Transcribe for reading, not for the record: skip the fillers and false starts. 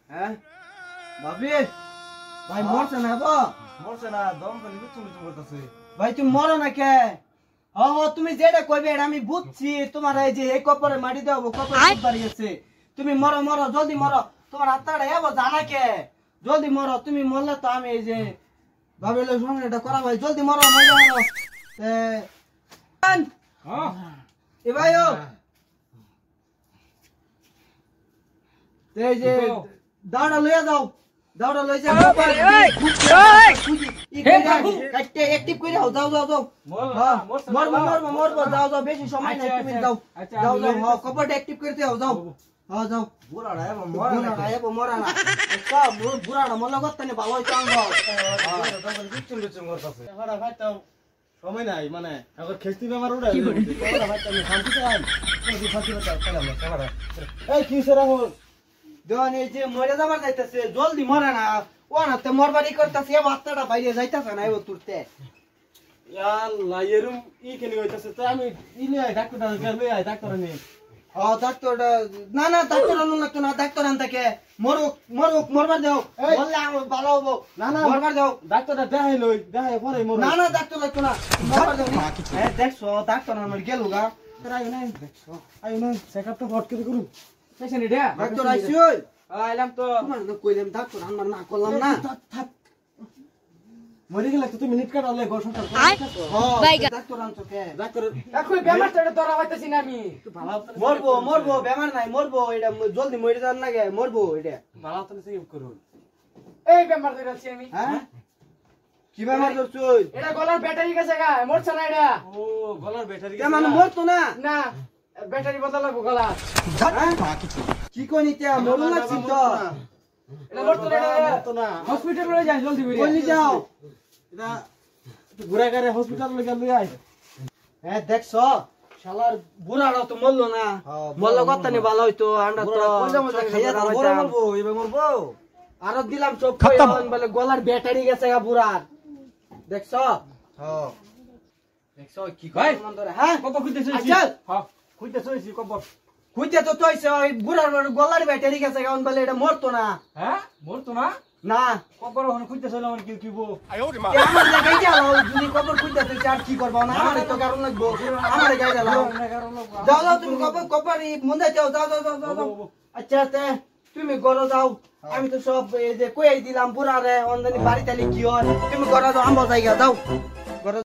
হ্যাঁ ভাবি ভাই মরছে না গো মরছে না দম করে লুচু লুচু করতেছে ভাই তুমি মরো না কে হ তুমি যেটা কইবে এটা আমি বুঝছি তোমার এই যে এই কপরে মাটি দেব কপরে বাড়িয়েছে তুমি মরো মরো জলদি মরো তোমার হাতটা এবো জানা কে জলদি মরো তুমি মরলে তো আমি এই যে ভাবিলে সঙ্গে এটা করা ভাই জলদি মরো মজা মরো এ ভাই ও এই যে দাওড়া লইয়া যাও দাওড়া লই যাও কাটতে অ্যাক্টিভ করে যাও যাও যাও যাও মরবো যাও যাও বেশি সময় নাই তুমি যাও যাও যাও হ্যাঁ কপড়টা অ্যাক্টিভ করতে যাও যাও হ্যাঁ যাও বুড়াড়া এবং মরা না সব বুড়াড়া মনে করতে না ভালো হইতো আঙ্গ লুচু লুচু করতেছে এবারে ভাই তো সময় নাই মানে এখন খেস্তি বেমার উড়ে ভাই তো শান্তি চাই শান্তি বাঁচাও চলে আমরা ক্যামেরা এই কি সে রাহুল দেওয়ান এই যে মরে যাবার যাইতেছে জলদি মরে না ও না তো মরবারি করতেছে এ বাচ্চাটা বাইরে যাইতেছে না এবার তুলতে আল্লাহ এরম ই কেন হইতাছে তো আমি ইলে ডাক্তার গেলে ডাক্তার নেই ডাক্তারটা না না ডাক্তার আনো লাগতো না ডাক্তার আন থাকে মরুক মরুক মরবার দাও বললে আমার ভালো হবো না না মরবার দাও ডাক্তারটা দেখাই লই দেখাই পরে মর না না ডাক্তার লাগতো না মরবার দাও হ্যাঁ দেখছো ডাক্তার আমার গেল গা আই নাই দেখছো আই নাই চেকআপ তো ফট করে করু পেশেন্ট এটা ডাক্তার আইছি ওই আইলাম তো তোমার না কইলাম ডাক্তার আমার না করলাম না মরে গেলে তো তুমি মিনিট কাটালে গোসলটা ডাক্তার আনছো কে ডাক্তার এখন বেমারটা ধরা হইতাছি না আমি মরবো মরবো বেমার নাই মরবো এটা জলদি মরে যান লাগে মরবো এটা ভালো তো চেক করুন এই বেমার ধরেছি আমি হ্যাঁ কি বেমার ধরছো এটা গলার ব্যাটারি গেছে গা মরছে না এটা ও গলার ব্যাটারি কেমন মরতো না না ব্যাটারি বদল লাগবো গলা কি কই নিতে মরু লাগছি তো এটা মরতো না তো না হসপিটালে যাই জলদি করে বলি যাও এটা ঘুরে ঘুরে হসপিটাল লগে লই আই হ্যাঁ দেখছো শালার বুড়াড়া তো মরলো না মরলো কথা নি ভালো হইতো আমরা তো খাইয়া মরবো এবার মরবো আরো দিলাম সব কইন বলে গলার ব্যাটারি গেছে গা বুড়ার দেখছো হ্যাঁ দেখছো কি কয় মন ধরে হ্যাঁ কত কইতেছিস আচ্ছা হ্যাঁ কইতেছিস কত কইতে তো তইছে ওই বুড়ার গলার ব্যাটারি গেছে গা বলে এটা মরতো না হ্যাঁ মরতো না না কবর হন কইতেছিল আমার কি কিবো আমার গাই যাও যদি কবর কইতে তুই আর কি করবা না আমারে তো কারণ লাগবো আমারে গাই যাও যাও যাও তুমি কবর মুন্ডা যাও যাও যাও যাও যাও আচ্ছা তে তুমি গরো যাও আমি তো সব এই যে কই দিলাম বুড়ারে অনলাইনে বাড়িতে কি হয় তুমি গরো যাও আমবো জায়গা যাও